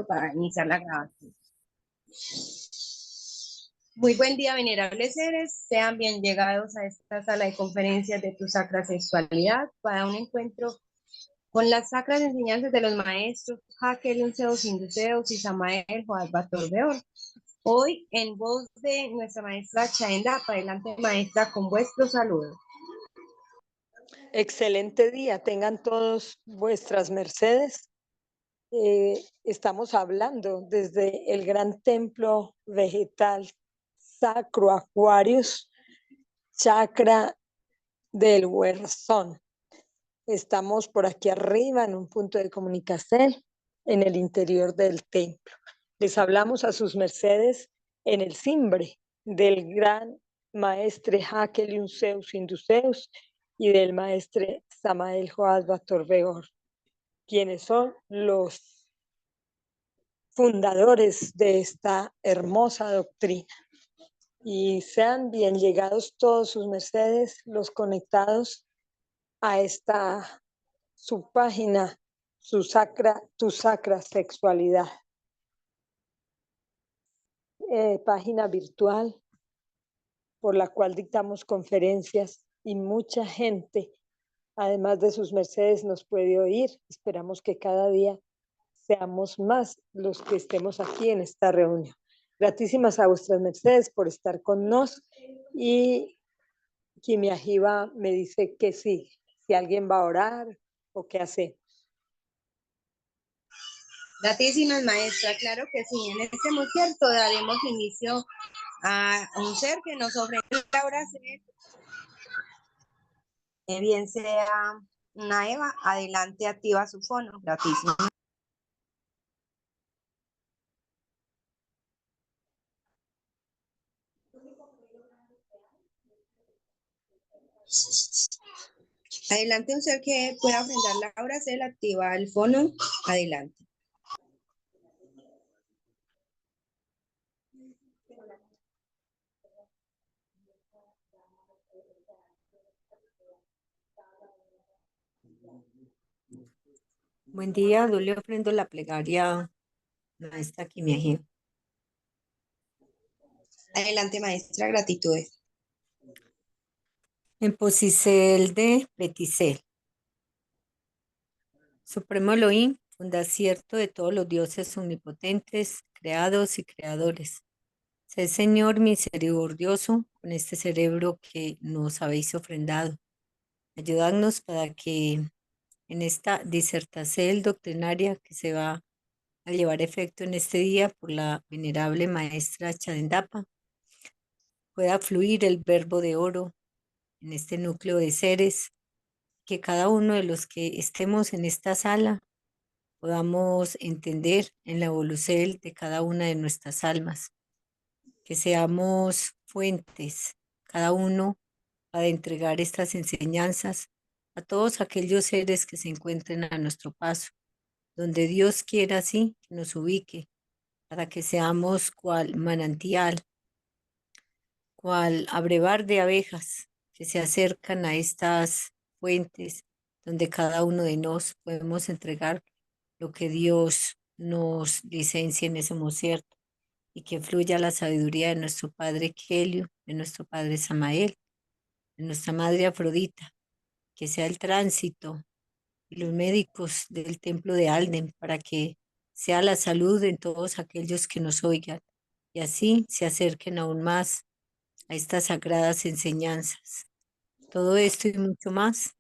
Para iniciar la grabación. Muy buen día, venerables seres. Sean bien llegados a esta sala de conferencias de tu sacra sexualidad para un encuentro con las sacras enseñanzas de los maestros Hakel, Zeus, Induceus y Samael Joás Batorbeor. Hoy, en voz de nuestra maestra Chaenda, para adelante, maestra, con vuestro saludo. Excelente día, tengan todos vuestras mercedes. Estamos hablando desde el gran templo vegetal Sacro Aquarius, chakra del Huerzón. Estamos por aquí arriba en un punto de comunicación en el interior del templo. Les hablamos a sus mercedes en el cimbre del gran maestre Hakel Zeus Induceus y del maestre Samael Joás Batorbeor, quienes son los fundadores de esta hermosa doctrina. Y sean bien llegados todos sus mercedes, los conectados a esta su página, tu sacra sexualidad. Página virtual por la cual dictamos conferencias y mucha gente, además de sus mercedes, nos puede oír. Esperamos que cada día seamos más los que estemos aquí en esta reunión. Gratísimas a vuestras mercedes por estar con nosotros. Y Kimia Jiva me dice que sí, si alguien va a orar o qué hace. Gratísimas, maestra, claro que sí. En este concierto daremos inicio a un ser que nos ofrece la oración. Bien sea una Eva, adelante, activa su fono. Gratísimo. Adelante, un ser que pueda ofrendar la oración, activa el fono. Adelante. Buen día, yo le ofrendo la plegaria maestra Kimia Jiva. Adelante, maestra, gratitudes. En Posicel de Beticel. Supremo Elohim, fundacierto de todos los dioses omnipotentes, creados y creadores. Sé Señor misericordioso con este cerebro que nos habéis ofrendado. Ayudadnos para que en esta disertación doctrinaria que se va a llevar efecto en este día por la venerable maestra Chadendapa, pueda fluir el verbo de oro en este núcleo de seres, que cada uno de los que estemos en esta sala podamos entender en la evolución de cada una de nuestras almas, que seamos fuentes, cada uno, para entregar estas enseñanzas a todos aquellos seres que se encuentren a nuestro paso, donde Dios quiera así que nos ubique, para que seamos cual manantial, cual abrevar de abejas que se acercan a estas fuentes, donde cada uno de nos podemos entregar lo que Dios nos licencia en ese concierto, y que fluya la sabiduría de nuestro Padre Helio, de nuestro Padre Samael, de nuestra Madre Afrodita, que sea el tránsito y los médicos del templo de Alden, para que sea la salud en todos aquellos que nos oigan, y así se acerquen aún más a estas sagradas enseñanzas. Todo esto y mucho más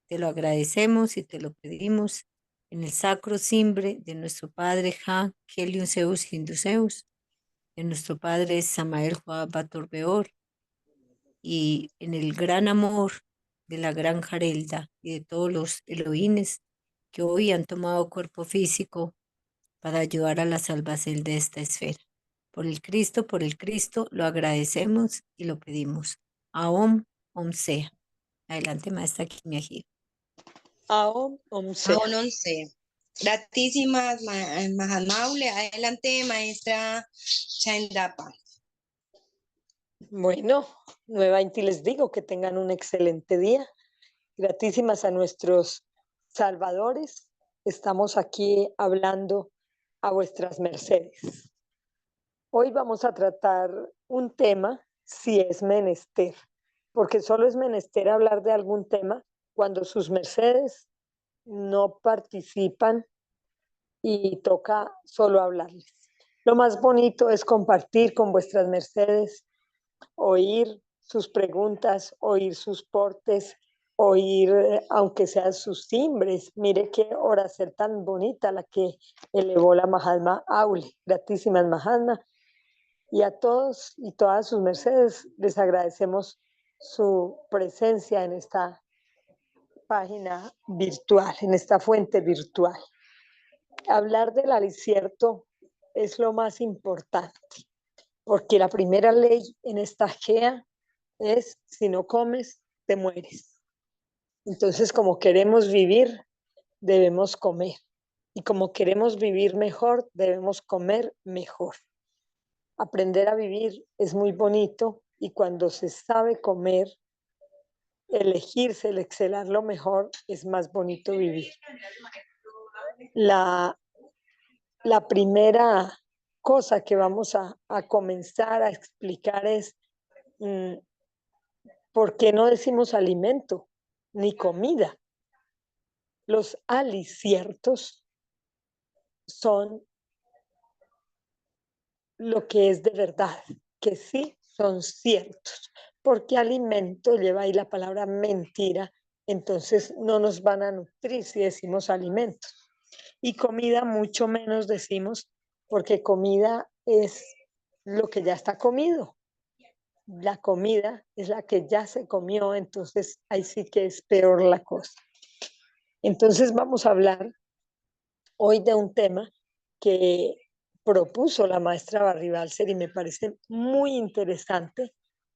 te lo agradecemos y te lo pedimos en el sacro cimbre de nuestro Padre Ja, Helium Zeus Induceus, de nuestro Padre Samael Joab Batorbeor, y en el gran amor de la gran Jarelda y de todos los Elohines que hoy han tomado cuerpo físico para ayudar a la salvación de esta esfera. Por el Cristo, lo agradecemos y lo pedimos. Aom, Om sea. Adelante, maestra Kimia Jiva. Aom, Om sea. Aún sea. Gratísimas, Mahatmaule. Adelante, maestra Chaindapa. Bueno, nuevamente les digo que tengan un excelente día. Gratísimas a nuestros salvadores. Estamos aquí hablando a vuestras mercedes. Hoy vamos a tratar un tema, si es menester, porque solo es menester hablar de algún tema cuando sus mercedes no participan y toca solo hablarles. Lo más bonito es compartir con vuestras mercedes, oír sus preguntas, oír sus portes, oír, aunque sean sus timbres. Mire qué oración tan bonita la que elevó la Mahatma Aule. Gratísimas Mahatma. Y a todos y todas sus mercedes les agradecemos su presencia en esta página virtual, en esta fuente virtual. Hablar del alicierto es lo más importante, porque la primera ley en esta GEA es: si no comes, te mueres. Entonces, como queremos vivir, debemos comer. Y como queremos vivir mejor, debemos comer mejor. Aprender a vivir es muy bonito, y cuando se sabe comer, elegir, seleccionar lo mejor, es más bonito vivir. La primera cosa que vamos a comenzar a explicar es ¿por qué no decimos alimento ni comida? Los aliciertos son lo que es de verdad, que sí son ciertos, porque alimento lleva ahí la palabra mentira, entonces no nos van a nutrir si decimos alimentos. Y comida mucho menos decimos, porque comida es lo que ya está comido. La comida es la que ya se comió, entonces ahí sí que es peor la cosa. Entonces vamos a hablar hoy de un tema que propuso la maestra Barribalser y me parece muy interesante,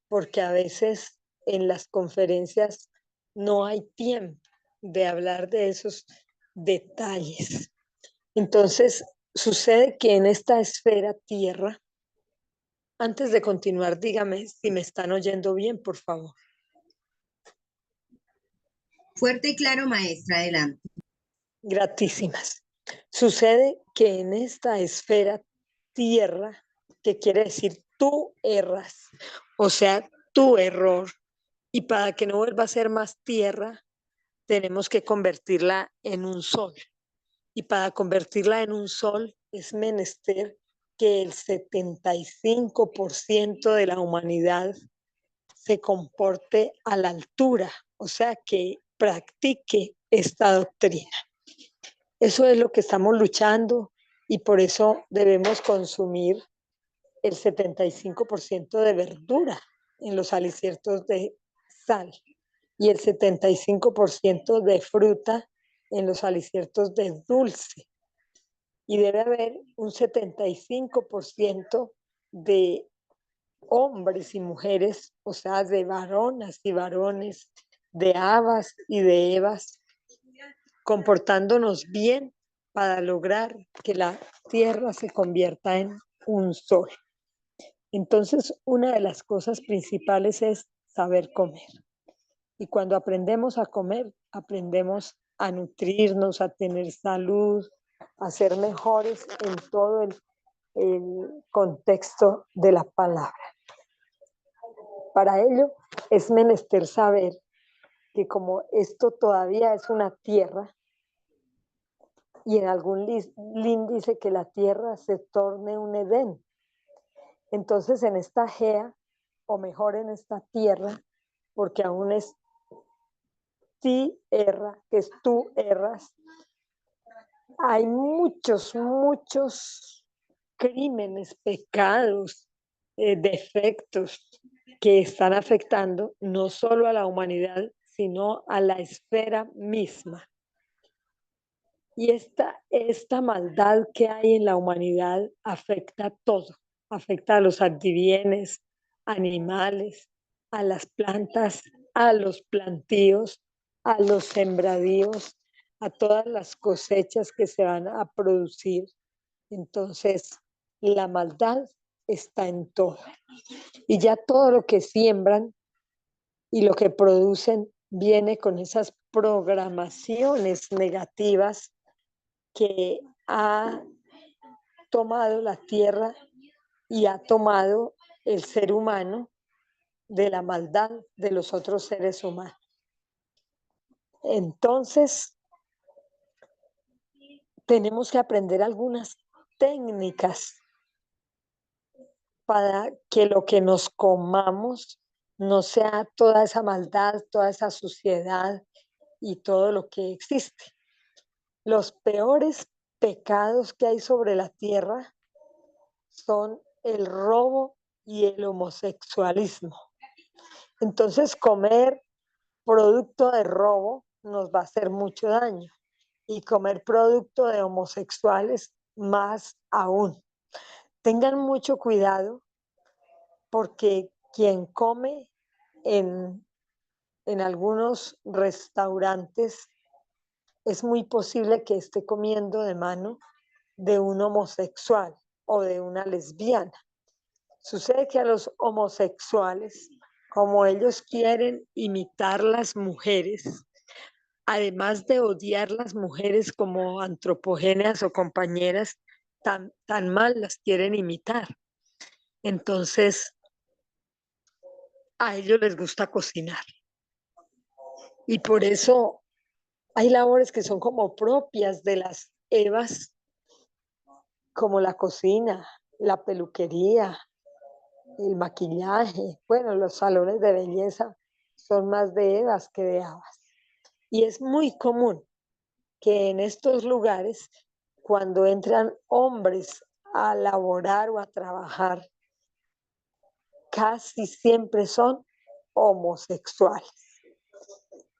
porque a veces en las conferencias no hay tiempo de hablar de esos detalles. Entonces, sucede que en esta esfera tierra, antes de continuar, dígame si me están oyendo bien, por favor. Fuerte y claro, maestra, adelante. Gratísimas. Sucede que en esta esfera tierra, que quiere decir tú erras, o sea, tu error, y para que no vuelva a ser más tierra, tenemos que convertirla en un sol. Y para convertirla en un sol es menester que el 75% de la humanidad se comporte a la altura, o sea, que practique esta doctrina. Eso es lo que estamos luchando, y por eso debemos consumir el 75% de verdura en los aliciertos de sal y el 75% de fruta en los aliciertos de dulce. Y debe haber un 75% de hombres y mujeres, o sea, de varonas y varones, de habas y de evas, comportándonos bien para lograr que la tierra se convierta en un sol. Entonces, una de las cosas principales es saber comer. Y cuando aprendemos a comer, aprendemos a nutrirnos, a tener salud, a ser mejores en todo el contexto de la palabra. Para ello es menester saber que como esto todavía es una tierra, y en algún lin dice que la tierra se torne un Edén, entonces en esta Gea, o mejor en esta tierra, porque aún es tierra, que es tú erras, hay muchos crímenes, pecados, defectos que están afectando no solo a la humanidad, sino a la esfera misma. Y esta maldad que hay en la humanidad afecta a todo, afecta a los antivienes, animales, a las plantas, a los plantíos, a los sembradíos, a todas las cosechas que se van a producir. Entonces, la maldad está en todo. Y ya todo lo que siembran y lo que producen viene con esas programaciones negativas que ha tomado la tierra y ha tomado el ser humano de la maldad de los otros seres humanos. Entonces, tenemos que aprender algunas técnicas para que lo que nos comamos no sea toda esa maldad, toda esa suciedad y todo lo que existe. Los peores pecados que hay sobre la tierra son el robo y el homosexualismo. Entonces, comer producto de robo nos va a hacer mucho daño y comer producto de homosexuales más aún. Tengan mucho cuidado porque quien come en algunos restaurantes es muy posible que esté comiendo de mano de un homosexual o de una lesbiana. Sucede que a los homosexuales, como ellos quieren imitar las mujeres, además de odiar las mujeres como antropogéneas o compañeras, tan mal las quieren imitar. Entonces, a ellos les gusta cocinar. Y por eso hay labores que son como propias de las Evas, como la cocina, la peluquería, el maquillaje. Bueno, los salones de belleza son más de Evas que de Habas. Y es muy común que en estos lugares, cuando entran hombres a laborar o a trabajar, casi siempre son homosexuales.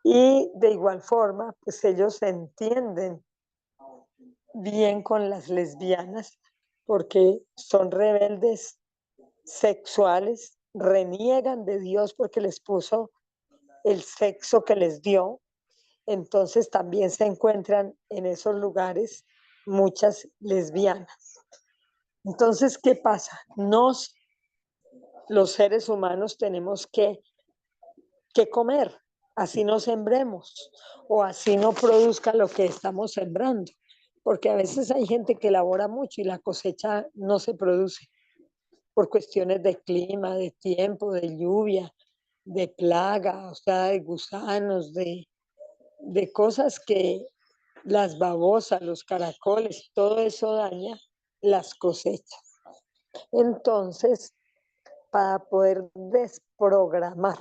Y de igual forma, pues ellos se entienden bien con las lesbianas porque son rebeldes sexuales, reniegan de Dios porque les puso el sexo que les dio. Entonces también se encuentran en esos lugares muchas lesbianas. Entonces, ¿qué pasa? Los seres humanos, tenemos que comer, así no sembremos o así no produzca lo que estamos sembrando, porque a veces hay gente que labora mucho y la cosecha no se produce por cuestiones de clima, de tiempo, de lluvia, de plaga, o sea, de gusanos, de cosas que las babosas, los caracoles, todo eso daña las cosechas. Entonces, para poder desprogramar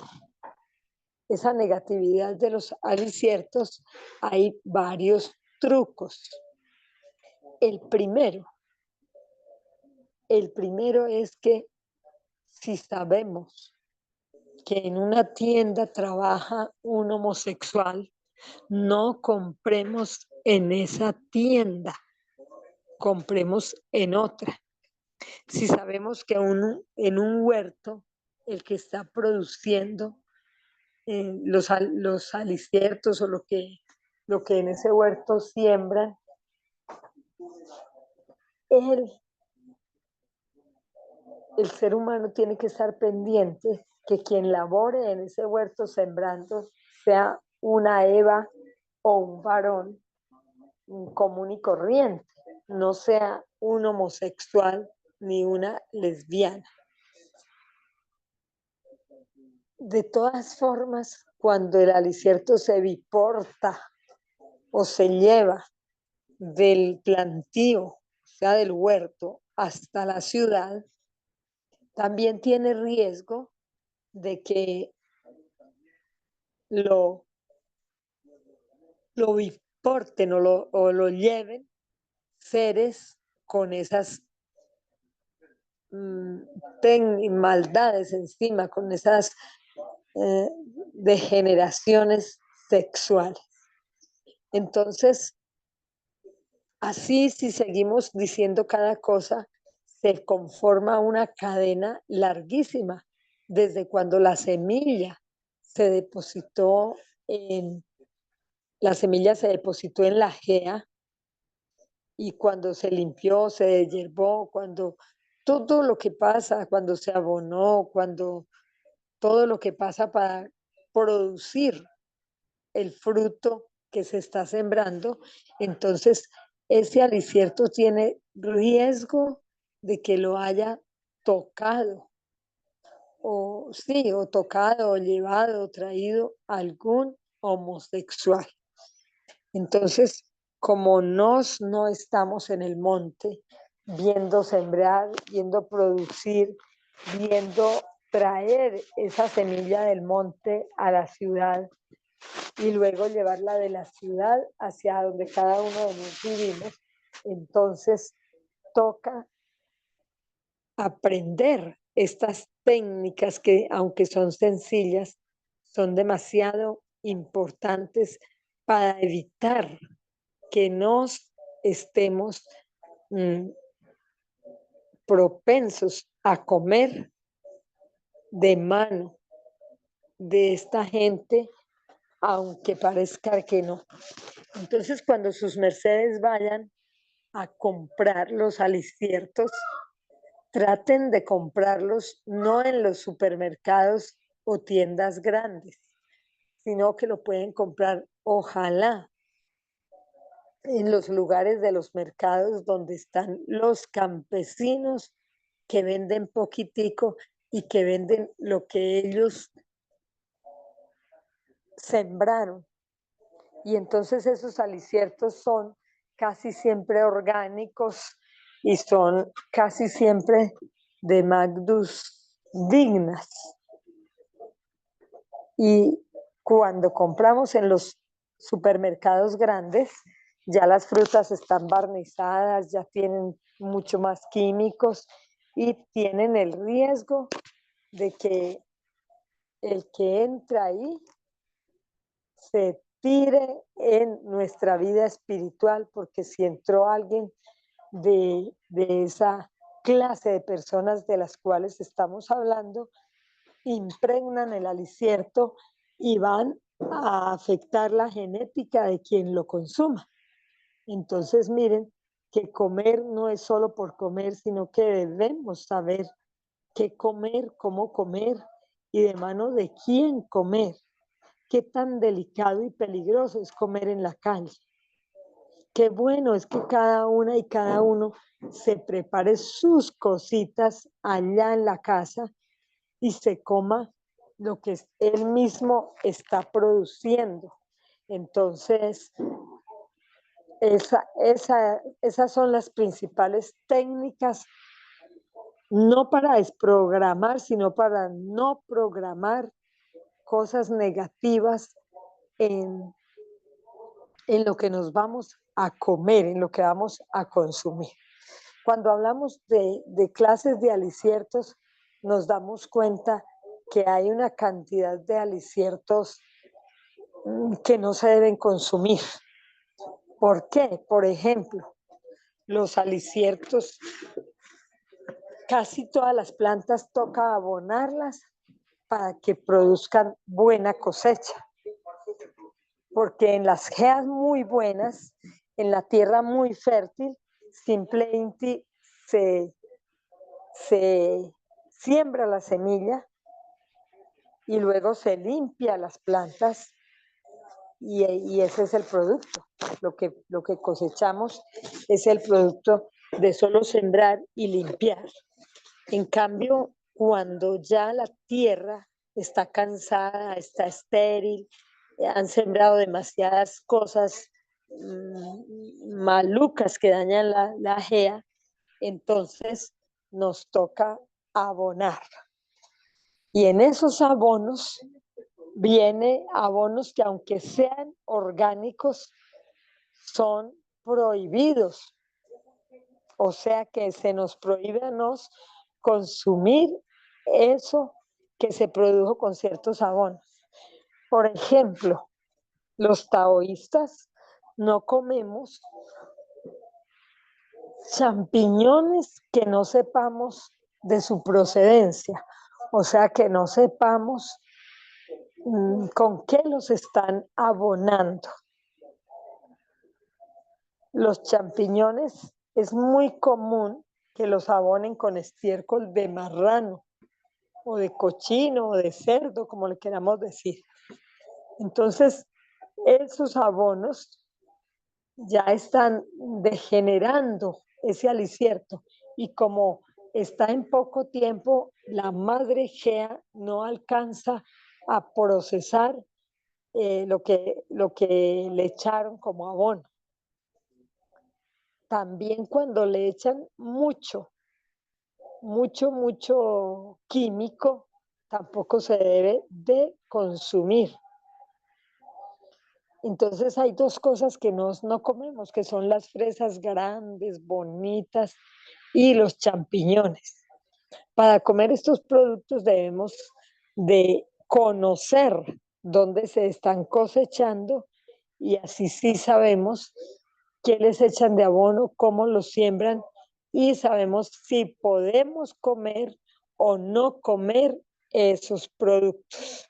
esa negatividad de los aliciertos, hay varios trucos. El primero es que si sabemos que en una tienda trabaja un homosexual, no compremos en esa tienda, compremos en otra. Si sabemos que en un huerto el que está produciendo los aliciertos o lo que en ese huerto siembran, el ser humano tiene que estar pendiente que quien labore en ese huerto sembrando sea una Eva o un varón común y corriente, no sea un homosexual ni una lesbiana. De todas formas, cuando el alicierto se biporta o se lleva del plantío, o sea, del huerto, hasta la ciudad, también tiene riesgo de que lo biporten o lo lleven seres con esas maldades encima, con esas degeneraciones sexuales. Entonces, así, si seguimos diciendo cada cosa, se conforma una cadena larguísima, desde cuando la semilla se depositó en la gea, y cuando se limpió, se deshiervó, cuando todo lo que pasa, cuando se abonó, cuando todo lo que pasa para producir el fruto que se está sembrando, entonces ese alicierto tiene riesgo de que lo haya tocado, o sí, o tocado, o llevado, o traído algún homosexual. Entonces, como no estamos en el monte, viendo sembrar, viendo producir, viendo traer esa semilla del monte a la ciudad y luego llevarla de la ciudad hacia donde cada uno de nosotros vivimos, entonces toca aprender estas técnicas que, aunque son sencillas, son demasiado importantes para evitar que nos estemos propensos a comer de mano de esta gente, aunque parezca que no. Entonces, cuando sus mercedes vayan a comprar los aliciertos, traten de comprarlos no en los supermercados o tiendas grandes, sino que lo pueden comprar, ojalá, en los lugares de los mercados donde están los campesinos que venden poquitico y que venden lo que ellos sembraron. Y entonces esos aliciertos son casi siempre orgánicos y son casi siempre de magdus dignas. Y cuando compramos en los supermercados grandes, ya las frutas están barnizadas, ya tienen mucho más químicos y tienen el riesgo de que el que entra ahí se tire en nuestra vida espiritual, porque si entró alguien de esa clase de personas de las cuales estamos hablando, impregnan el alicierto y van a afectar la genética de quien lo consuma. Entonces, miren que comer no es solo por comer, sino que debemos saber qué comer, cómo comer y de mano de quién comer. Qué tan delicado y peligroso es comer en la calle. Qué bueno es que cada una y cada uno se prepare sus cositas allá en la casa y se coma lo que él mismo está produciendo. Entonces, esas son las principales técnicas, no para desprogramar, sino para no programar cosas negativas en lo que nos vamos a comer, en lo que vamos a consumir. Cuando hablamos de clases de aliciertos, nos damos cuenta que hay una cantidad de aliciertos que no se deben consumir. ¿Por qué? Por ejemplo, los aliciertos, casi todas las plantas toca abonarlas para que produzcan buena cosecha. Porque en las geas muy buenas, en la tierra muy fértil, simplemente se siembra la semilla y luego se limpia las plantas y ese es el producto. Lo que cosechamos es el producto de solo sembrar y limpiar. En cambio, cuando ya la tierra está cansada, está estéril, han sembrado demasiadas cosas malucas que dañan la gea, entonces nos toca abonar. Y en esos abonos viene abonos que aunque sean orgánicos, son prohibidos. O sea que se nos prohíbe a nos consumir eso que se produjo con ciertos abonos. Por ejemplo, los taoístas no comemos champiñones que no sepamos de su procedencia, o sea que no sepamos con qué los están abonando. Los champiñones es muy común que los abonen con estiércol de marrano o de cochino o de cerdo, como le queramos decir. Entonces, esos abonos ya están degenerando ese alicierto. Y como está en poco tiempo, la madre GEA no alcanza a procesar lo que le echaron como abono. También cuando le echan mucho químico, tampoco se debe de consumir. Entonces hay dos cosas que no comemos, que son las fresas grandes, bonitas y los champiñones. Para comer estos productos debemos de conocer dónde se están cosechando y así sí sabemos qué les echan de abono, cómo los siembran y sabemos si podemos comer o no comer esos productos.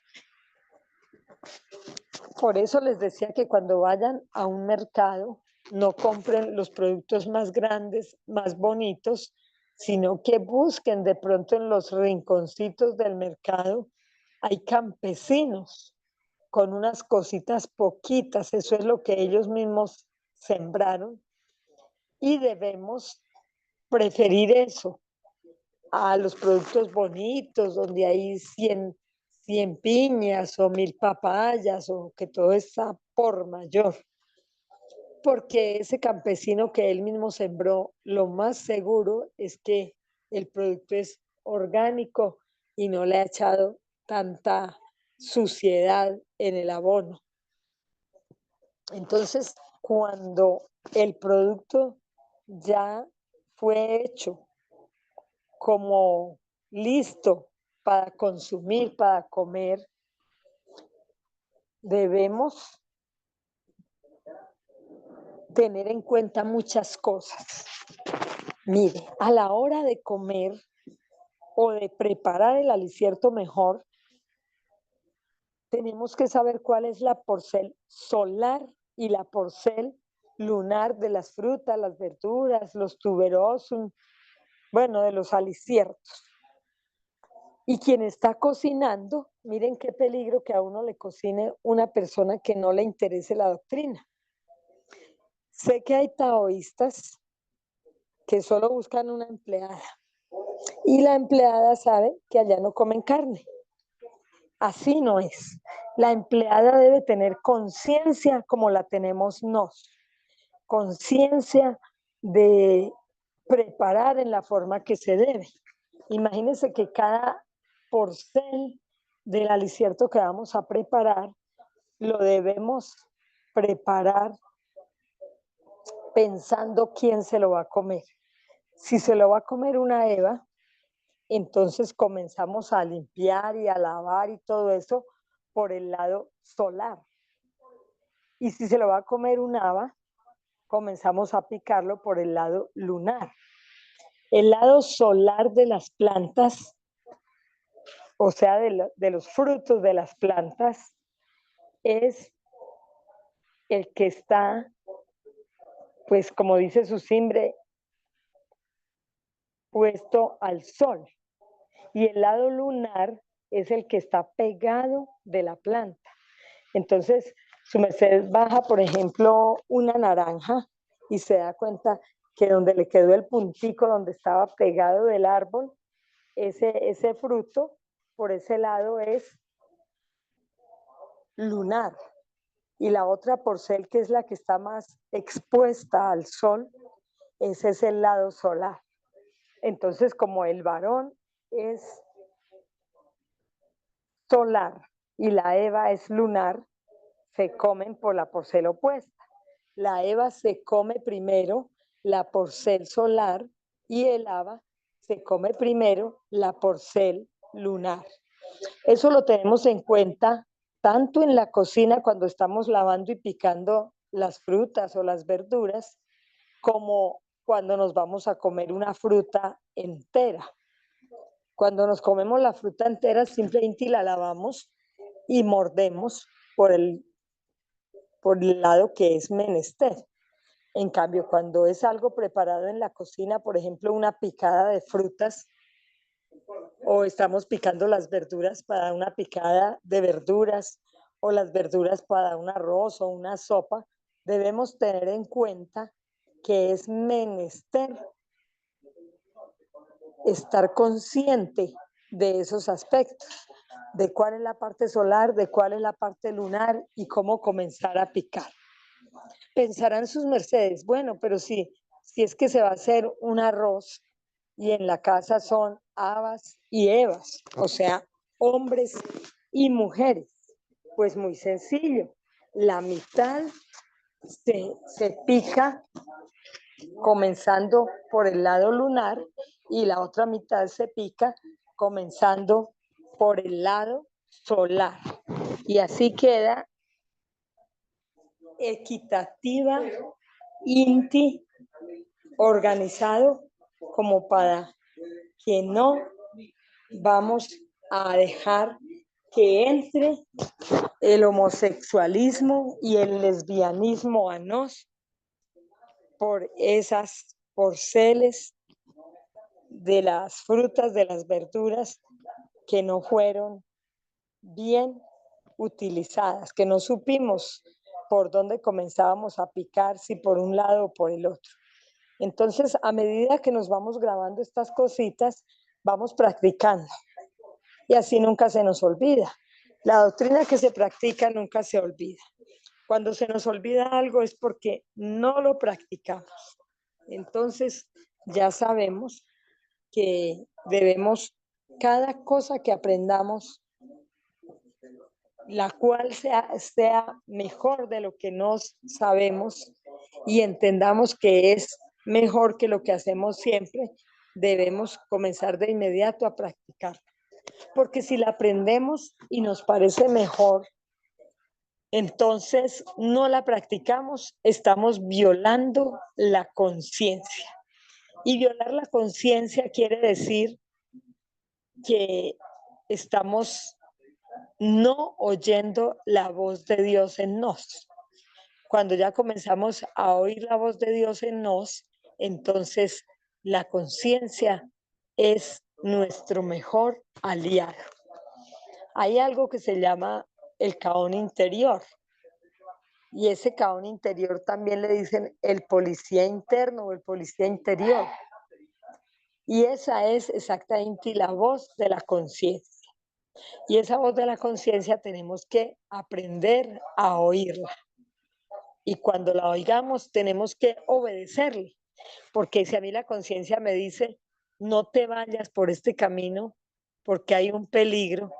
Por eso les decía que cuando vayan a un mercado no compren los productos más grandes, más bonitos, sino que busquen de pronto en los rinconcitos del mercado. Hay campesinos con unas cositas poquitas, eso es lo que ellos mismos sembraron y debemos preferir eso a los productos bonitos donde hay 100 piñas o 1000 papayas o que todo está por mayor. Porque ese campesino que él mismo sembró, lo más seguro es que el producto es orgánico y no le ha echado tanta suciedad en el abono. Entonces, cuando el producto ya fue hecho como listo para consumir, para comer, debemos tener en cuenta muchas cosas. Mire, a la hora de comer o de preparar el alicierto mejor, tenemos que saber cuál es la porcel solar y la porcel lunar de las frutas, las verduras, los tuberosum, bueno, de los aliciertos. Y quien está cocinando, miren qué peligro que a uno le cocine una persona que no le interese la doctrina. Sé que hay taoístas que solo buscan una empleada y la empleada sabe que allá no comen carne. Así no es. La empleada debe tener conciencia como la tenemos nos, conciencia de preparar en la forma que se debe. Imagínense que cada porcel del alicierto que vamos a preparar lo debemos preparar pensando quién se lo va a comer. Si se lo va a comer una Eva, entonces comenzamos a limpiar y a lavar y todo eso por el lado solar. Y si se lo va a comer un Ava, comenzamos a picarlo por el lado lunar. El lado solar de las plantas, o sea, de los frutos de las plantas, es el que está, pues como dice su simbre, puesto al sol. Y el lado lunar es el que está pegado de la planta. Entonces, su merced baja, por ejemplo, una naranja y se da cuenta que donde le quedó el puntico, donde estaba pegado del árbol, ese fruto, por ese lado es lunar. Y la otra porcel, que es la que está más expuesta al sol, ese es el lado solar. Entonces, como el varón es solar y la Eva es lunar, se comen por la porcel opuesta. La Eva se come primero la porcel solar y el Ava se come primero la porcel lunar. Eso lo tenemos en cuenta tanto en la cocina cuando estamos lavando y picando las frutas o las verduras, como cuando nos vamos a comer una fruta entera. Cuando nos comemos la fruta entera, simplemente la lavamos y mordemos por el lado que es menester. En cambio, cuando es algo preparado en la cocina, por ejemplo, una picada de frutas, o estamos picando las verduras para una picada de verduras, o las verduras para un arroz o una sopa, debemos tener en cuenta que es menester estar consciente de esos aspectos, de cuál es la parte solar, de cuál es la parte lunar y cómo comenzar a picar. Pensarán sus mercedes, bueno, pero si es que se va a hacer un arroz y en la casa son Abas y Evas, o sea, hombres y mujeres, pues muy sencillo, la mitad se pica comenzando por el lado lunar y la otra mitad se pica comenzando por el lado solar. Y así queda equitativa, inti, organizado, como para que no vamos a dejar que entre el homosexualismo y el lesbianismo a nos por esas porceles de las frutas, de las verduras que no fueron bien utilizadas, que no supimos por dónde comenzábamos a picar, si por un lado o por el otro. Entonces, a medida que nos vamos grabando estas cositas, vamos practicando y así nunca se nos olvida. La doctrina que se practica nunca se olvida. Cuando se nos olvida algo es porque no lo practicamos. Entonces, ya sabemos que debemos, cada cosa que aprendamos, la cual sea mejor de lo que nos sabemos y entendamos que es mejor que lo que hacemos siempre, debemos comenzar de inmediato a practicar. Porque si la aprendemos y nos parece mejor, entonces no la practicamos, estamos violando la conciencia. Y violar la conciencia quiere decir que estamos no oyendo la voz de Dios en nos. Cuando ya comenzamos a oír la voz de Dios en nos, entonces la conciencia es nuestro mejor aliado. Hay algo que se llama el caón interior. Y ese caón interior también le dicen el policía interno o el policía interior. Y esa es exactamente la voz de la conciencia. Y esa voz de la conciencia tenemos que aprender a oírla. Y cuando la oigamos tenemos que obedecerle. Porque si a mí la conciencia me dice, no te vayas por este camino porque hay un peligro,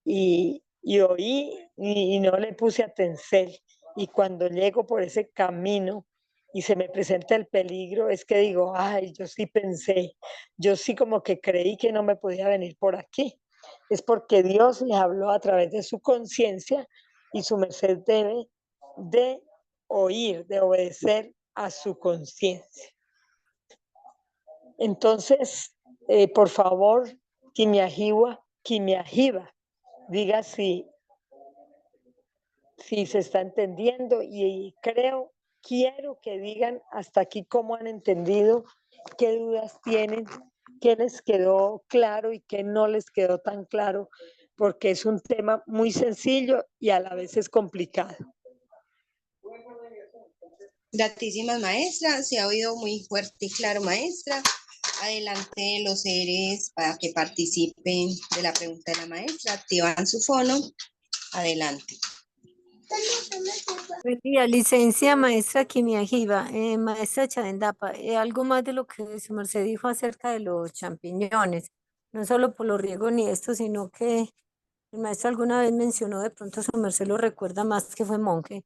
y oí y no le puse atención, y cuando llego por ese camino y se me presenta el peligro, es que digo, ay, yo sí pensé, yo sí como que creí que no me podía venir por aquí. Es porque Dios le habló a través de su conciencia y su merced debe de oír, de obedecer a su conciencia. Entonces, por favor, Kimiajiwa, Kimiajiva, diga si se está entendiendo, y quiero que digan hasta aquí cómo han entendido, qué dudas tienen, qué les quedó claro y qué no les quedó tan claro, porque es un tema muy sencillo y a la vez es complicado. Gratísimas, maestra. Se ha oído muy fuerte y claro, maestra. Adelante los seres para que participen de la pregunta de la maestra. Activan su fono. Adelante. Buen día, licencia maestra Kimiajiva, maestra Chavendapa, algo más de lo que su merced dijo acerca de los champiñones, no solo por los riegos ni esto, sino que el maestro alguna vez mencionó, de pronto su merced lo recuerda más, que fue monje,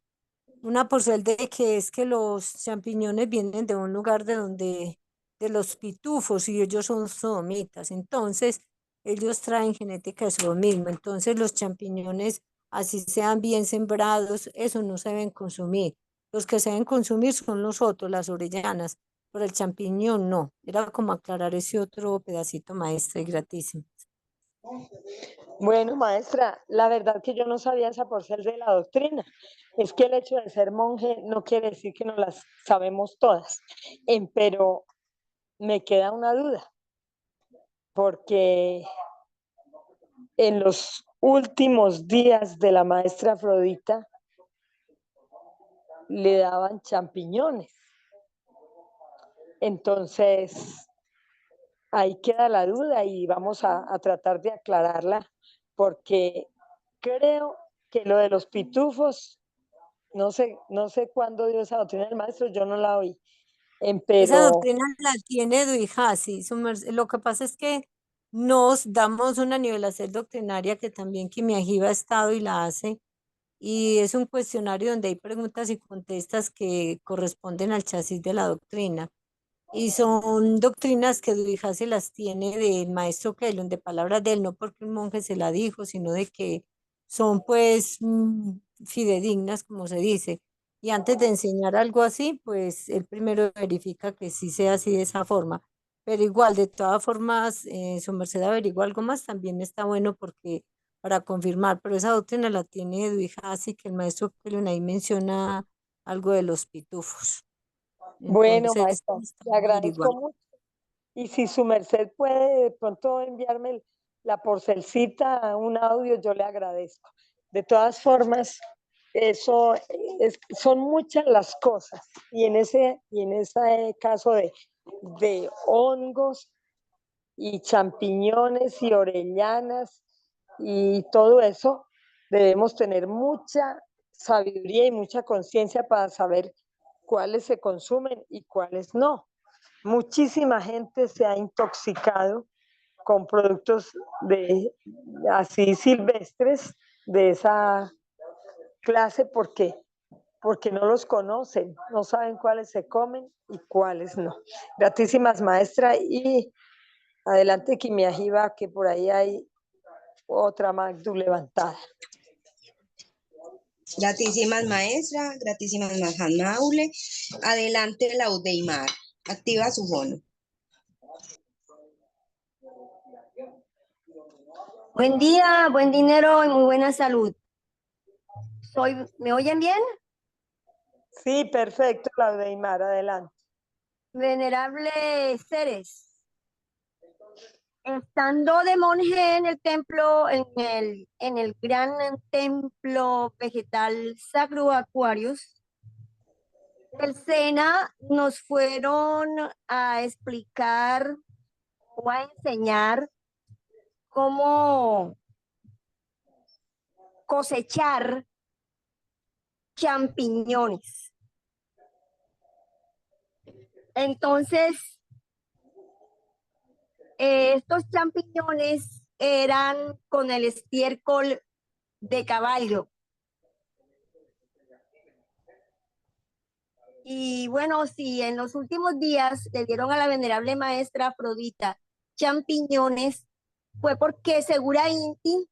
una porcel de que es que los champiñones vienen de un lugar de los pitufos, y ellos son sodomitas, entonces ellos traen genética de sodomismo, entonces los champiñones, así sean bien sembrados, eso no se deben consumir. Los que se deben consumir son los otros, las orellanas, pero el champiñón no. Era como aclarar ese otro pedacito, maestra, y gratísimo. Bueno, maestra, la verdad que yo no sabía esa porcel de la doctrina. Es que el hecho de ser monje no quiere decir que no las sabemos todas, pero me queda una duda, porque en los últimos días de la maestra Afrodita le daban champiñones. Entonces, ahí queda la duda y vamos a tratar de aclararla, porque creo que lo de los pitufos, no sé cuándo dio esa doctrina el maestro, yo no la oí, Esa pero doctrina la tiene Duijasi. Lo que pasa es que nos damos una nivelación doctrinaria que también Kimiajiva ha estado y la hace. Y es un cuestionario donde hay preguntas y contestas que corresponden al chasis de la doctrina. Y son doctrinas que Duhigá se las tiene del maestro Kellum, de palabras de él, no porque un monje se la dijo, sino de que son pues fidedignas, como se dice. Y antes de enseñar algo así, pues él primero verifica que sí sea así de esa forma. Pero igual, de todas formas, su merced averigua algo más, también está bueno porque para confirmar, pero esa doctrina la tiene Duhigá, así que el maestro Kellum ahí menciona algo de los pitufos. bueno, Entonces, maestra, está le averiguar. agradezco mucho. Y si su merced puede de pronto enviarme la porcelcita, un audio, yo le agradezco. De todas formas, eso son muchas las cosas. Y en ese caso de hongos y champiñones y orellanas y todo eso, debemos tener mucha sabiduría y mucha conciencia para saber cuáles se consumen y cuáles no. Muchísima gente se ha intoxicado con productos así silvestres de esa clase porque no los conocen, no saben cuáles se comen y cuáles no. Gratísimas maestra y adelante Kimiajiva, que por ahí hay otra Magdu levantada. Gratísimas maestra, gratísimas Maule. Adelante Laudeimar. Activa su bono. Buen día, buen dinero y muy buena salud. ¿Me oyen bien? Sí, perfecto, Laudeimar, adelante. Venerable Ceres, estando de monje en el templo, en el gran templo vegetal Sacro Aquarius, el SENA nos fueron a explicar o a enseñar cómo cosechar champiñones. Entonces, estos champiñones eran con el estiércol de caballo. Y bueno, si en los últimos días le dieron a la venerable maestra Afrodita champiñones, fue porque Segura Inti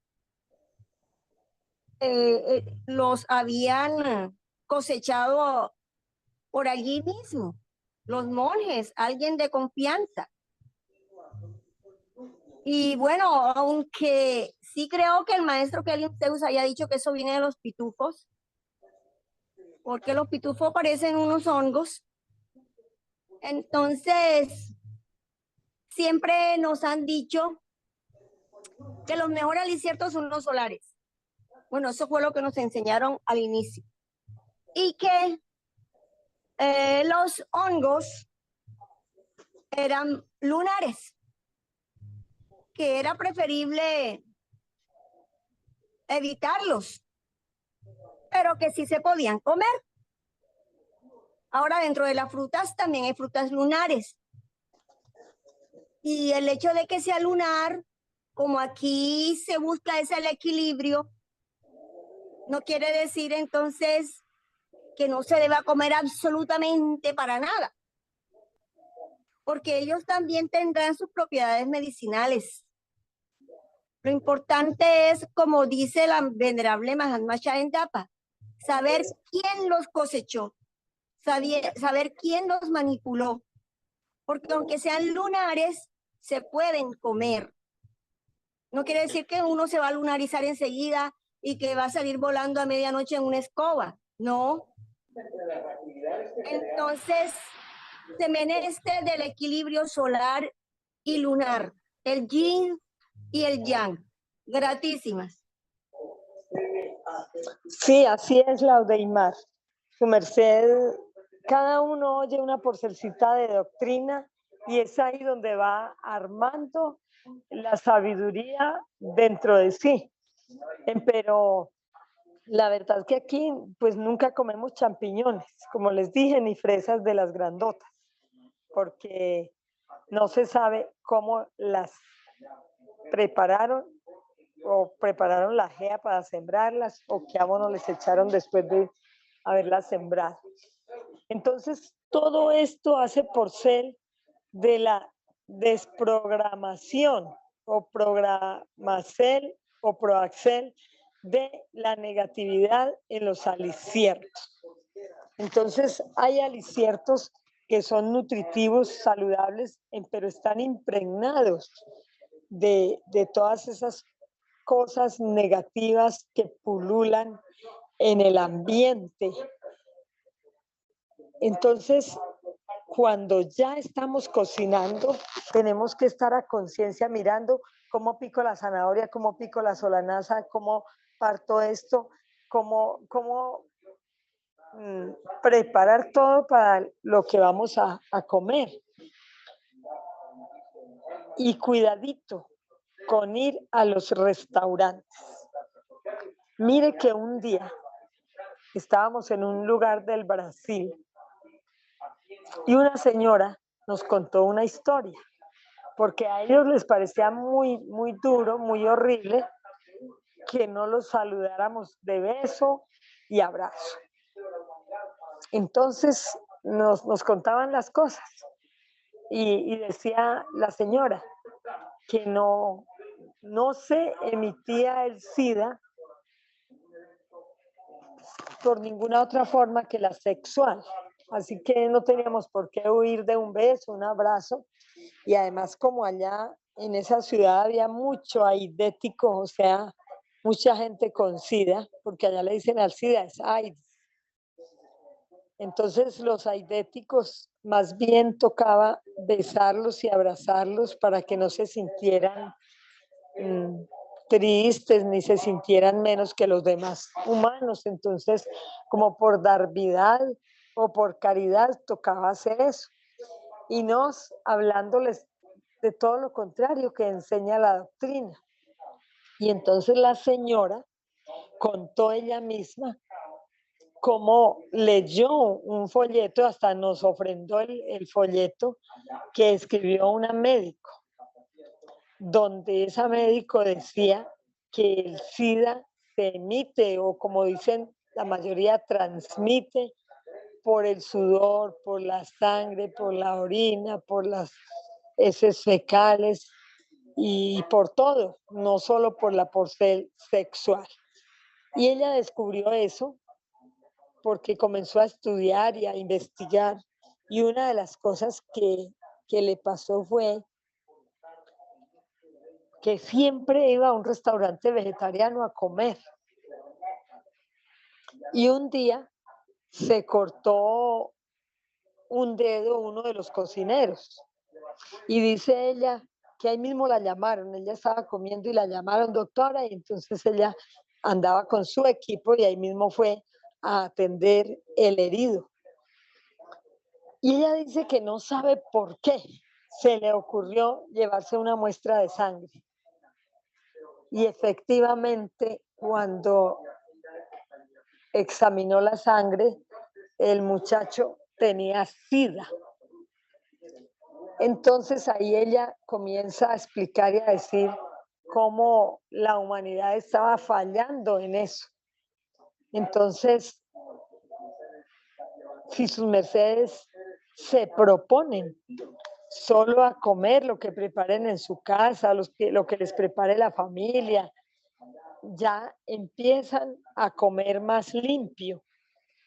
los habían cosechado por allí mismo, los monjes, alguien de confianza. Y bueno, aunque sí creo que el maestro Kelly Zeus haya dicho que eso viene de los pitufos, porque los pitufos parecen unos hongos. Entonces, siempre nos han dicho que los mejores aliciertos son los solares. Bueno, eso fue lo que nos enseñaron al inicio. Y que los hongos eran lunares, que era preferible evitarlos, pero que sí se podían comer. Ahora, dentro de las frutas también hay frutas lunares. Y el hecho de que sea lunar, como aquí se busca es el equilibrio, no quiere decir entonces que no se deba comer absolutamente para nada, porque ellos también tendrán sus propiedades medicinales. Lo importante es, como dice la venerable Mahatma Chandapa, saber quién los cosechó, saber quién los manipuló, porque aunque sean lunares, se pueden comer. No quiere decir que uno se va a lunarizar enseguida y que va a salir volando a medianoche en una escoba. No. Entonces, se meneste del equilibrio solar y lunar, el yin y el yang. Gratísimas. Sí, así es, Laudeimar. Su merced cada uno oye una porcioncita de doctrina y es ahí donde va armando la sabiduría dentro de sí. Pero la verdad es que aquí pues nunca comemos champiñones, como les dije, ni fresas de las grandotas, porque no se sabe cómo las prepararon o prepararon la gea para sembrarlas o qué abono les echaron después de haberlas sembrado. Entonces, todo esto hace por ser de la desprogramación o programacel o proaxel de la negatividad en los aliciertos. Entonces, hay aliciertos que son nutritivos, saludables, pero están impregnados de todas esas cosas negativas que pululan en el ambiente. Entonces, cuando ya estamos cocinando, tenemos que estar a conciencia mirando cómo pico la zanahoria, cómo pico la solanaza, cómo parto esto, cómo preparar todo para lo que vamos a comer. Y cuidadito con ir a los restaurantes. Mire que un día estábamos en un lugar del Brasil y una señora nos contó una historia, porque a ellos les parecía muy duro, muy horrible que no los saludáramos de beso y abrazo. Entonces nos contaban las cosas y decía la señora que no se emitía el SIDA por ninguna otra forma que la sexual. Así que no teníamos por qué huir de un beso, un abrazo. Y además, como allá en esa ciudad había mucho aidético, o sea, mucha gente con SIDA, porque allá le dicen al SIDA, es AIDS. Entonces los aidéticos más bien tocaba besarlos y abrazarlos para que no se sintieran tristes ni se sintieran menos que los demás humanos. Entonces, como por dar vida o por caridad, tocaba hacer eso. Y nos hablándoles de todo lo contrario que enseña la doctrina. Y entonces la señora contó ella misma cómo leyó un folleto, hasta nos ofrendó el folleto que escribió una médico, donde esa médico decía que el SIDA se emite, o como dicen la mayoría, transmite por el sudor, por la sangre, por la orina, por las heces fecales y por todo, no solo por la porcel sexual. Y ella descubrió eso porque comenzó a estudiar y a investigar, y una de las cosas que le pasó fue que siempre iba a un restaurante vegetariano a comer. Y un día se cortó un dedo uno de los cocineros. Y dice ella que ahí mismo la llamaron. Ella estaba comiendo y la llamaron, doctora, y entonces ella andaba con su equipo y ahí mismo fue a atender el herido. Y ella dice que no sabe por qué se le ocurrió llevarse una muestra de sangre. Y efectivamente, cuando examinó la sangre, el muchacho tenía SIDA. Entonces ahí ella comienza a explicar y a decir cómo la humanidad estaba fallando en eso. Entonces, si sus mercedes se proponen solo a comer lo que preparen en su casa, lo que les prepare la familia, ya empiezan a comer más limpio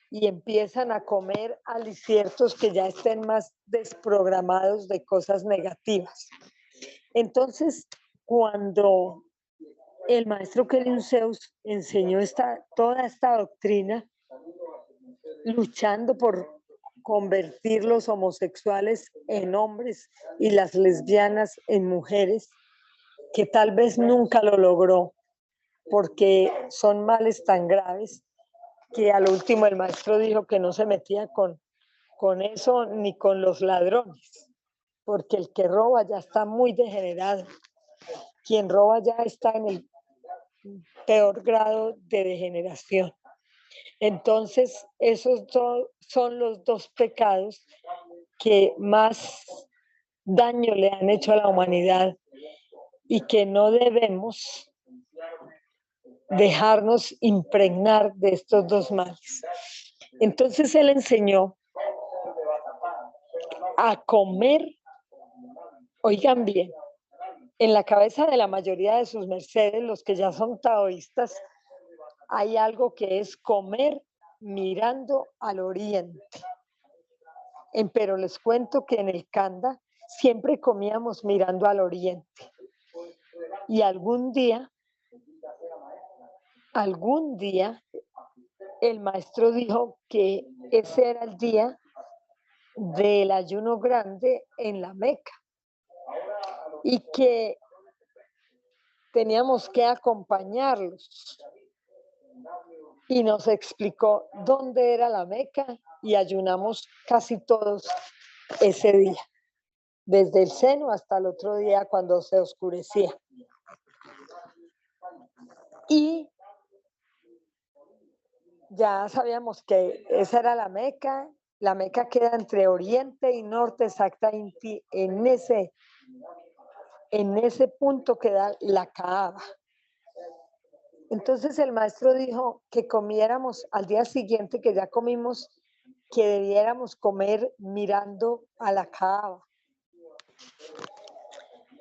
y empiezan a comer aliciertos que ya estén más desprogramados de cosas negativas. Entonces, cuando el maestro Kelly Zeus enseñó toda esta doctrina, luchando por convertir los homosexuales en hombres y las lesbianas en mujeres, que tal vez nunca lo logró, porque son males tan graves que al último el maestro dijo que no se metía con con eso ni con los ladrones, porque el que roba ya está muy degenerado. Quien roba ya está en el peor grado de degeneración. Entonces, esos son los dos pecados que más daño le han hecho a la humanidad y que no debemos dejarnos impregnar de estos dos males. Entonces él enseñó a comer, oigan bien, en la cabeza de la mayoría de sus mercedes, los que ya son taoístas, hay algo que es comer mirando al oriente. Pero les cuento que en el Kanda siempre comíamos mirando al oriente. Y algún día, el maestro dijo que ese era el día del ayuno grande en la Meca y que teníamos que acompañarlos. Y nos explicó dónde era la Meca y ayunamos casi todos ese día, desde el seno hasta el otro día cuando se oscurecía. Y ya sabíamos que esa era la Meca. La Meca queda entre oriente y norte, exactamente en ese punto queda la Kaaba. Entonces el maestro dijo que comiéramos al día siguiente, que ya comimos, que debiéramos comer mirando a la Kaaba.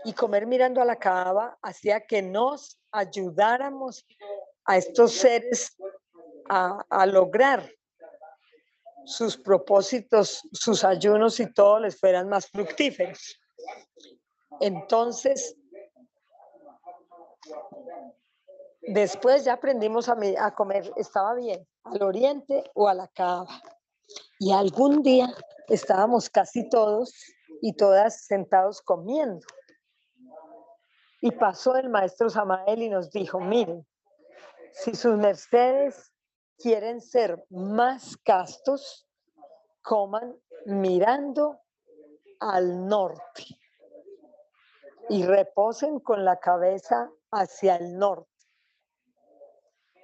Y comer mirando a la Kaaba hacía que nos ayudáramos a estos seres a lograr sus propósitos, sus ayunos y todo les fueran más fructíferos. Entonces, después ya aprendimos a comer, estaba bien, al oriente o a la Kaaba. Y algún día estábamos casi todos y todas sentados comiendo. Y pasó el maestro Samael y nos dijo, miren, si sus mercedes quieren ser más castos, coman mirando al norte y reposen con la cabeza hacia el norte.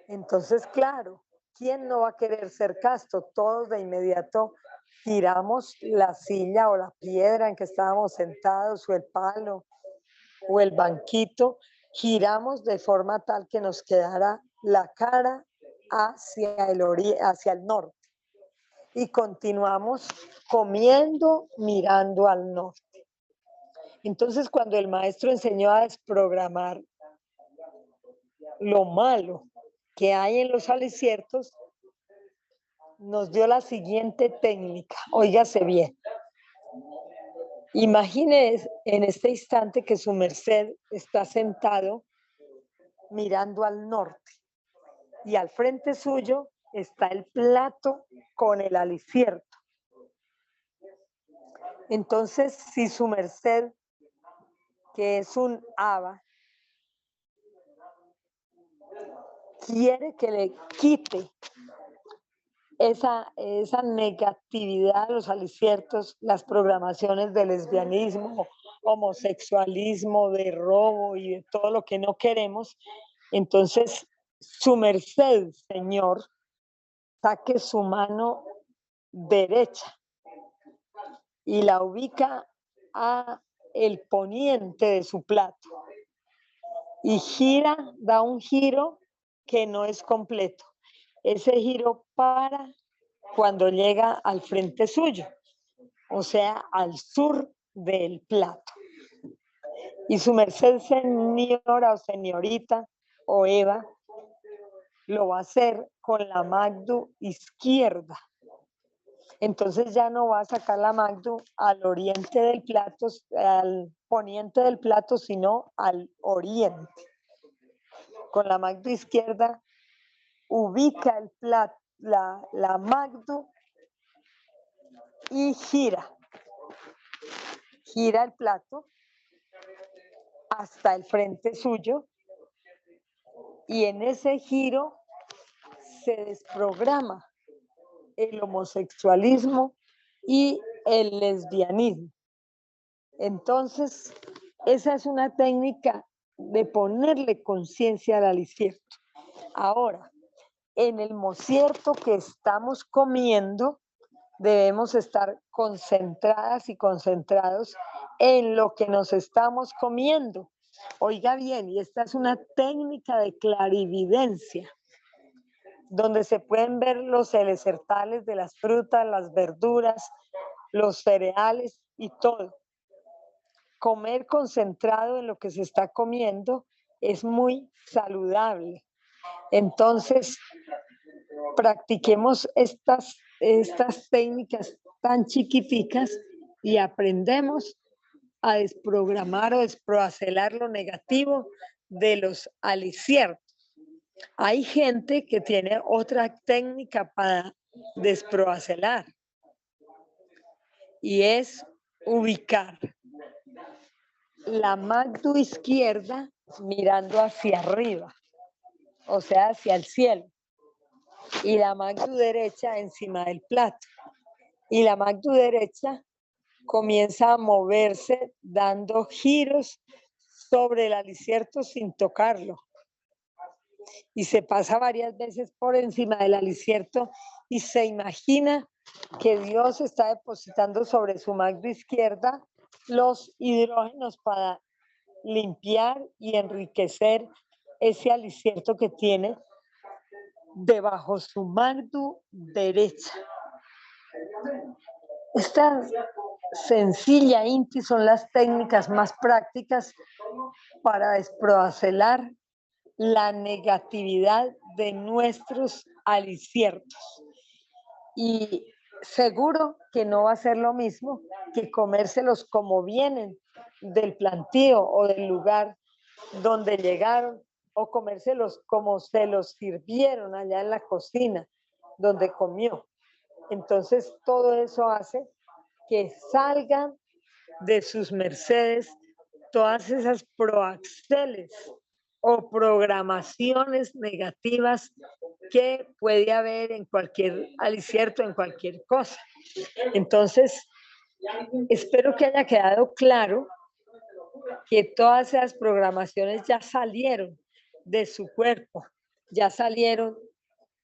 Entonces, claro, ¿quién no va a querer ser casto? Todos de inmediato tiramos la silla o la piedra en que estábamos sentados o el palo o el banquito, giramos de forma tal que nos quedara la cara hacia el norte y continuamos comiendo mirando al norte. Entonces, cuando el maestro enseñó a desprogramar lo malo que hay en los aliciertos, nos dio la siguiente técnica. Óigase bien. Imagine en este instante que su merced está sentado mirando al norte y al frente suyo está el plato con el alicierto. Entonces, si su merced, que es un haba, quiere que le quite esa negatividad, los aliciertos, las programaciones de lesbianismo, homosexualismo, de robo y de todo lo que no queremos, entonces su merced, Señor, saque su mano derecha y la ubica a el poniente de su plato y da un giro que no es completo. Ese giro para cuando llega al frente suyo, o sea, al sur del plato. Y su merced, señora o señorita o Eva, lo va a hacer con la magdu izquierda. Entonces ya no va a sacar la magdu al oriente del plato, al poniente del plato, sino al oriente. Con la magdu izquierda ubica el plato, la magdu y gira el plato hasta el frente suyo y en ese giro se desprograma el homosexualismo, y el lesbianismo. Entonces, esa es una técnica de ponerle conciencia al alicierto. Ahora, en el mocierto que estamos comiendo, debemos estar concentradas y concentrados en lo que nos estamos comiendo. Oiga bien, y esta es una técnica de clarividencia, donde se pueden ver los elecertales de las frutas, las verduras, los cereales y todo. Comer concentrado en lo que se está comiendo es muy saludable. Entonces, practiquemos estas técnicas tan chiquiticas y aprendemos a desprogramar o desproacelar lo negativo de los aliciertos. Hay gente que tiene otra técnica para desproacelar y es ubicar la magdu izquierda mirando hacia arriba, o sea, hacia el cielo, y la magdu derecha encima del plato. Y la magdu derecha comienza a moverse dando giros sobre el alicierto sin tocarlo. Y se pasa varias veces por encima del alicierto y se imagina que Dios está depositando sobre su magdu izquierda los hidrógenos para limpiar y enriquecer ese alicierto que tiene debajo su magdu derecha. Esta sencilla inti son las técnicas más prácticas para desproacelar la negatividad de nuestros aliciertos. Y seguro que no va a ser lo mismo que comérselos como vienen del plantío o del lugar donde llegaron, o comérselos como se los sirvieron allá en la cocina donde comió. Entonces todo eso hace que salgan de sus mercedes todas esas proaxeles o programaciones negativas que puede haber en cualquier alicierto, en cualquier cosa. Entonces, espero que haya quedado claro que todas esas programaciones ya salieron de su cuerpo, ya salieron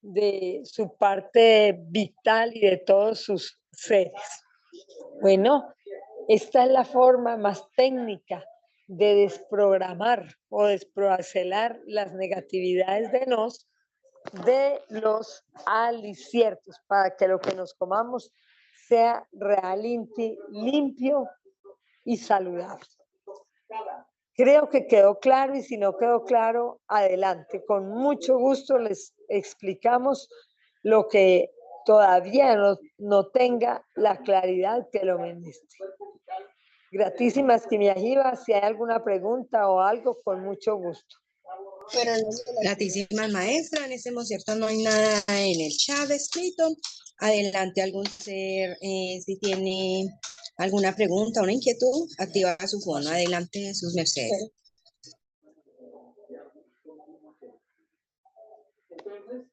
de su parte vital y de todos sus seres. Bueno, esta es la forma más técnica de desprogramar o desproacelar las negatividades de los aliciertos, para que lo que nos comamos sea realmente limpio y saludable. Creo que quedó claro, y si no quedó claro, adelante. Con mucho gusto les explicamos lo que todavía no tenga la claridad que lo merece. Gratísimas, Kimiajiva. Si hay alguna pregunta o algo, con mucho gusto. Gratísimas, maestra. En este momento no hay nada en el chat escrito. Adelante, algún ser, si tiene alguna pregunta o una inquietud, activa su fono. Adelante, sus mercedes. Entonces,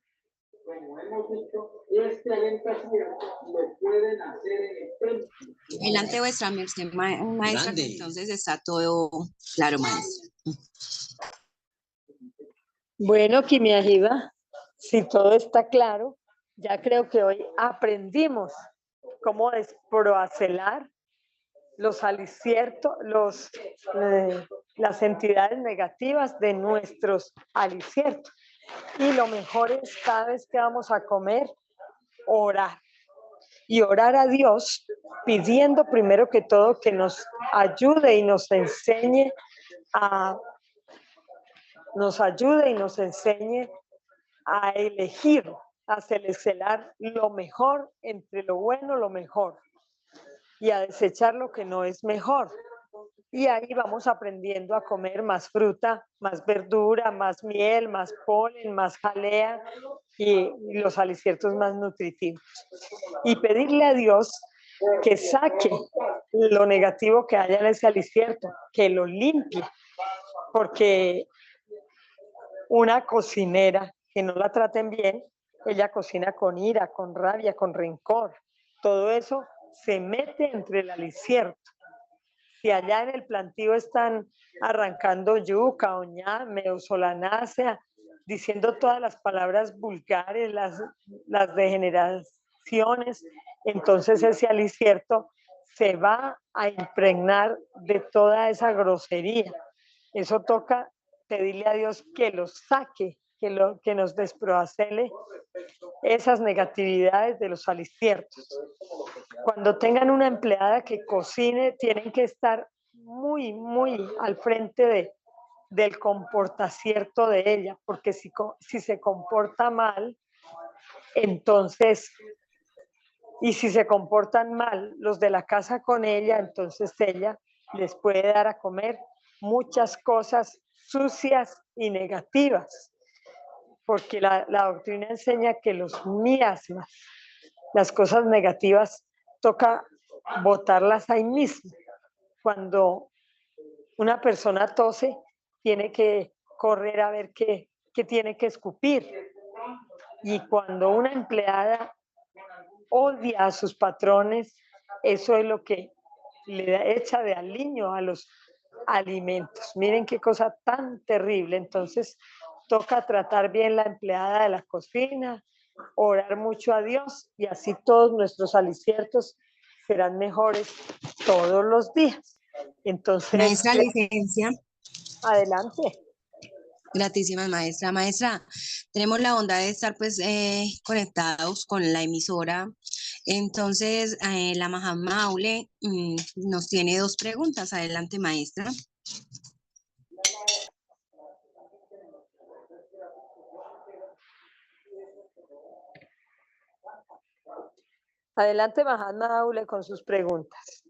como hemos dicho, este alenamiento lo pueden hacer en el templo. Adelante, vuestra merced, maestra, que entonces está todo claro, maestra. Bueno, Kimiajiva, si todo está claro, ya creo que hoy aprendimos cómo desproacelar los aliciertos, las entidades negativas de nuestros aliciertos. Y lo mejor es, cada vez que vamos a comer, orar. Y orar a Dios pidiendo primero que todo que nos ayude y nos enseñe a elegir, a seleccionar lo mejor entre lo bueno, lo mejor, y a desechar lo que no es mejor. Y ahí vamos aprendiendo a comer más fruta, más verdura, más miel, más polen, más jalea y los aliciertos más nutritivos. Y pedirle a Dios que saque lo negativo que haya en ese alicierto, que lo limpie, porque una cocinera que no la traten bien, ella cocina con ira, con rabia, con rencor. Todo eso se mete entre el alicierto. Si allá en el plantío están arrancando yuca, o ñame, o solanácea, diciendo todas las palabras vulgares, las degeneraciones, entonces ese alicierto se va a impregnar de toda esa grosería. Eso toca pedirle a Dios que lo saque, que nos desproacele esas negatividades de los aliciertos. Cuando tengan una empleada que cocine, tienen que estar muy, muy al frente del comportacierto de ella, porque si se comporta mal, entonces, y si se comportan mal los de la casa con ella, entonces ella les puede dar a comer muchas cosas sucias y negativas, porque la doctrina enseña que los miasmas, las cosas negativas, toca botarlas ahí mismo. Cuando una persona tose, tiene que correr a ver qué tiene que escupir. Y cuando una empleada odia a sus patrones, eso es lo que le echa de aliño a los alimentos. Miren qué cosa tan terrible. Entonces, toca tratar bien la empleada de la cocina, orar mucho a Dios, y así todos nuestros aliciertos serán mejores todos los días. Entonces, Maestra licencia. adelante. Gratísimas, maestra. Maestra, tenemos la bondad de estar pues conectados con la emisora. Entonces, la Mahatma Aule nos tiene 2 preguntas. Adelante, maestra. Adelante, Mahatma Aule, con sus preguntas.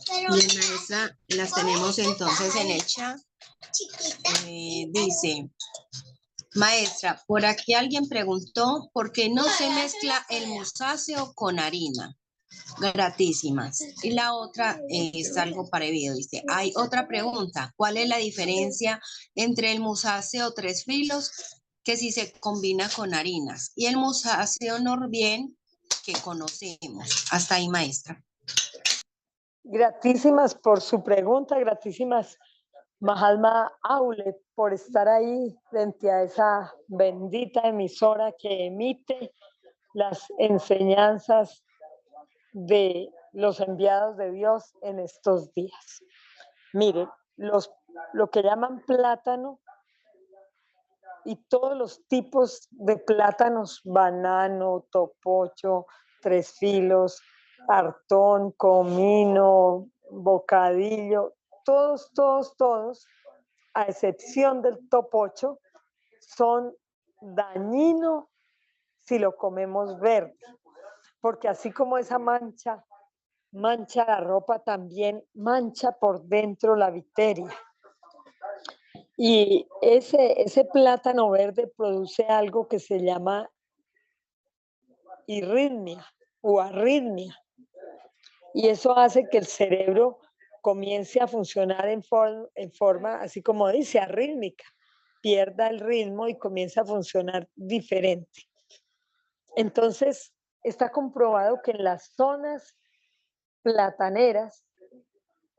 Bien, maestra, las tenemos entonces en el chat. Dice, maestra, por aquí alguien preguntó por qué no se mezcla el musáceo con harina. Gratísimas. Y la otra es algo parecido. Dice, hay otra pregunta. ¿Cuál es la diferencia entre el musáceo 3 filos, que si se combina con harinas, y el musáceo Norbien que conocemos? Hasta ahí, maestra. Gratísimas por su pregunta, gratísimas Mahatma Aule por estar ahí frente a esa bendita emisora que emite las enseñanzas de los enviados de Dios en estos días. Miren, lo que llaman plátano y todos los tipos de plátanos, banano, topocho, 3 filos, cartón, comino, bocadillo, todos, a excepción del topocho, son dañinos si lo comemos verde, porque así como esa mancha la ropa, también mancha por dentro la bacteria. Y ese plátano verde produce algo que se llama irritmia o arritmia. Y eso hace que el cerebro comience a funcionar en forma, así como dice, arrítmica. Pierda el ritmo y comienza a funcionar diferente. Entonces, está comprobado que en las zonas plataneras,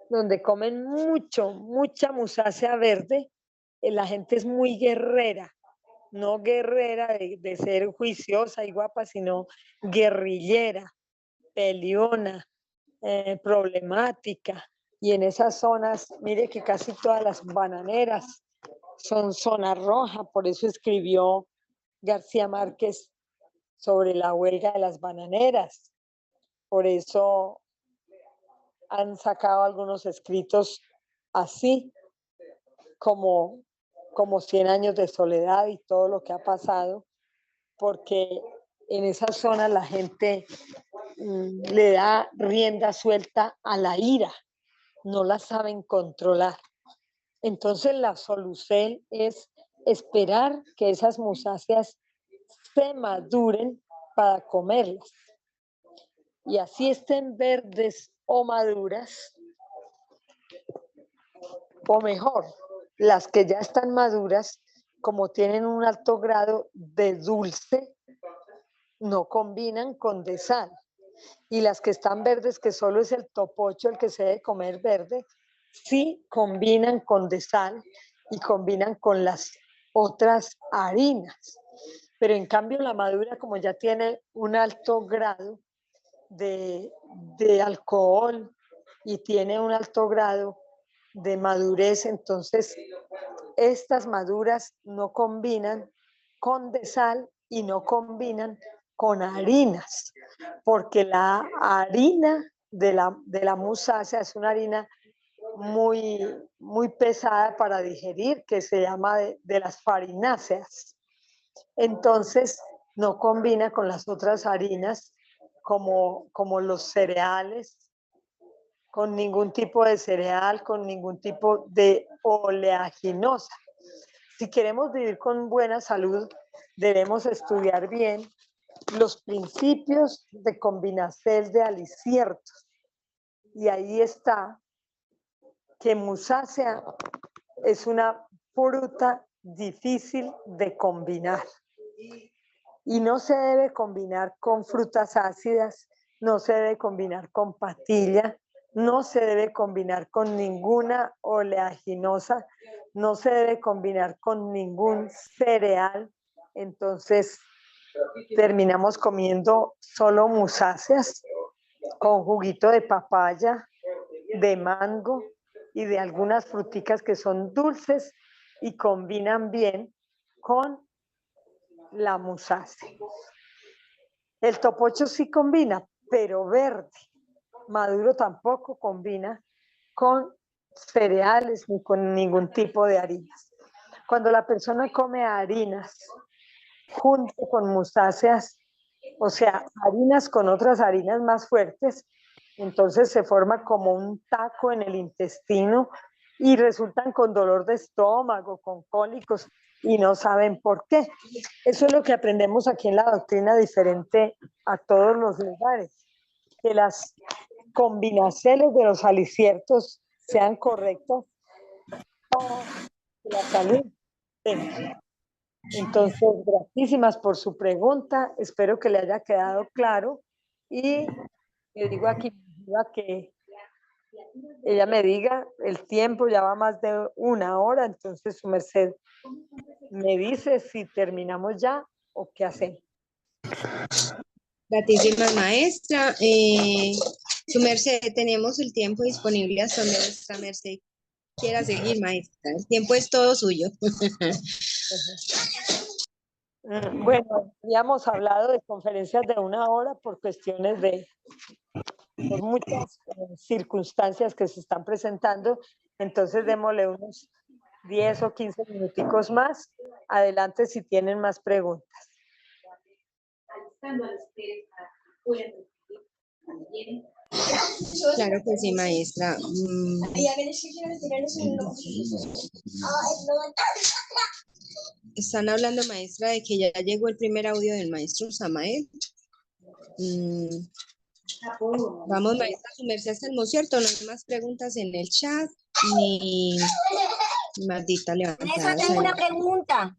donde comen mucha musácea verde, la gente es muy guerrera, no guerrera de ser juiciosa y guapa, sino guerrillera, peleona, problemática. Y en esas zonas, mire que casi todas las bananeras son zona roja, por eso escribió García Márquez sobre la huelga de las bananeras. Por eso han sacado algunos escritos así, como 100 años de soledad y todo lo que ha pasado, porque en esa zona la gente le da rienda suelta a la ira, no la saben controlar. Entonces la solución es esperar que esas musáceas se maduren para comerlas. Y así estén verdes o maduras, o mejor, las que ya están maduras, como tienen un alto grado de dulce, no combinan con de sal. Y las que están verdes, que solo es el topocho el que se debe comer verde, sí combinan con de sal y combinan con las otras harinas. Pero en cambio la madura, como ya tiene un alto grado de alcohol y tiene un alto grado de madurez, entonces estas maduras no combinan con de sal y no combinan con harinas, porque la harina de la musácea es una harina muy pesada para digerir, que se llama de las farináceas. Entonces, no combina con las otras harinas como los cereales, con ningún tipo de cereal, con ningún tipo de oleaginosa. Si queremos vivir con buena salud, debemos estudiar bien los principios de combinación de aliciertos. Y ahí está que musácea es una fruta difícil de combinar. Y no se debe combinar con frutas ácidas, no se debe combinar con patilla, no se debe combinar con ninguna oleaginosa, no se debe combinar con ningún cereal. Entonces terminamos comiendo solo musáceas con juguito de papaya, de mango y de algunas fruticas que son dulces y combinan bien con la musácea. El topocho sí combina, pero verde. Maduro tampoco combina con cereales ni con ningún tipo de harinas. Cuando la persona come harinas junto con musáceas, o sea, harinas con otras harinas más fuertes, entonces se forma como un taco en el intestino y resultan con dolor de estómago, con cólicos y no saben por qué. Eso es lo que aprendemos aquí en la doctrina, diferente a todos los lugares, que las combinaciones de los aliciertos sean correctas para la salud. Entonces, gratísimas por su pregunta, espero que le haya quedado claro y le digo aquí que ella me diga el tiempo, ya va más de 1 hora, entonces su merced me dice si terminamos ya o qué hacemos. Gratísima maestra. Su merced, tenemos el tiempo disponible hasta donde nuestra merced quiera seguir, maestra. El tiempo es todo suyo. Bueno, habíamos hablado de conferencias de 1 hora por cuestiones por muchas circunstancias que se están presentando, entonces démosle unos 10 o 15 minuticos más. Adelante si tienen más preguntas. Claro que sí, maestra. Están hablando, maestra, de que ya llegó el primer audio del maestro Samael. Vamos, maestra, su merced hasta el cierto, no hay más preguntas en el chat, ni maldita levantada. Eso tengo una pregunta.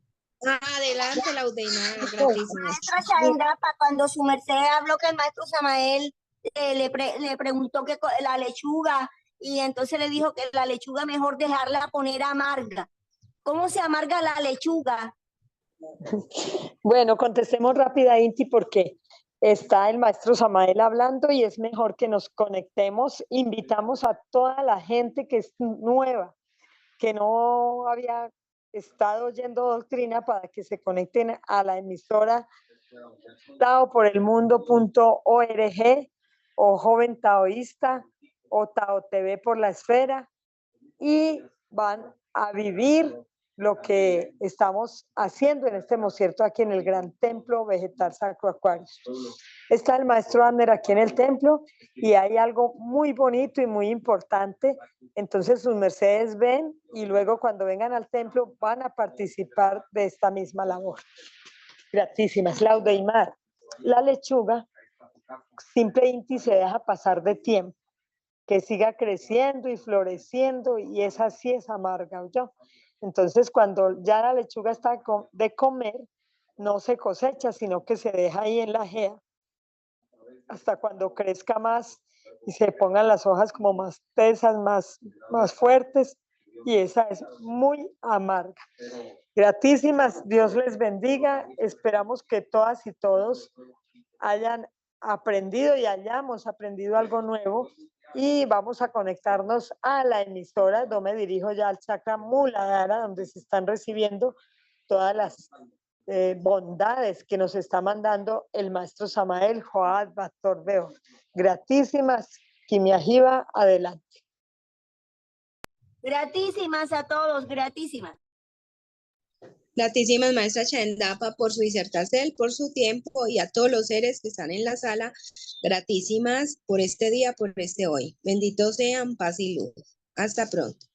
Adelante, Laudeina, gracias. Maestra Shaindapa, cuando su merced habló que el maestro Samael le preguntó que la lechuga, y entonces le dijo que la lechuga mejor dejarla poner amarga. ¿Cómo se amarga la lechuga? Bueno, contestemos rápida, Inti, porque está el maestro Samael hablando y es mejor que nos conectemos. Invitamos a toda la gente que es nueva, que no había estado oyendo doctrina, para que se conecten a la emisora taoporelmundo.org o Joven Taoísta o Tao TV por la Esfera, y van a vivir lo que estamos haciendo en este mosierto aquí en el Gran Templo Vegetal Sacro Aquarius. Está el maestro Abner aquí en el templo y hay algo muy bonito y muy importante. Entonces sus mercedes ven y luego cuando vengan al templo van a participar de esta misma labor. Gratísimas. Laudeimar. La lechuga, simple Inti, se deja pasar de tiempo, que siga creciendo y floreciendo, y esa sí es amarga, ¿oyó? Entonces, cuando ya la lechuga está de comer, no se cosecha, sino que se deja ahí en la jea hasta cuando crezca más y se pongan las hojas como más tesas, más fuertes, y esa es muy amarga. Gratísimas, Dios les bendiga. Esperamos que todas y todos hayan aprendido y hayamos aprendido algo nuevo, y vamos a conectarnos a la emisora. Yo me dirijo ya al Chakra Muladhara, donde se están recibiendo todas las bondades que nos está mandando el maestro Samael Joad Bactor Beo. Gratísimas, Kimiajiva, adelante. Gratísimas a todos, gratísimas. Gratísimas, maestra Chandapa, por su disertación, por su tiempo, y a todos los seres que están en la sala, gratísimas por este día, por este hoy. Benditos sean, paz y luz. Hasta pronto.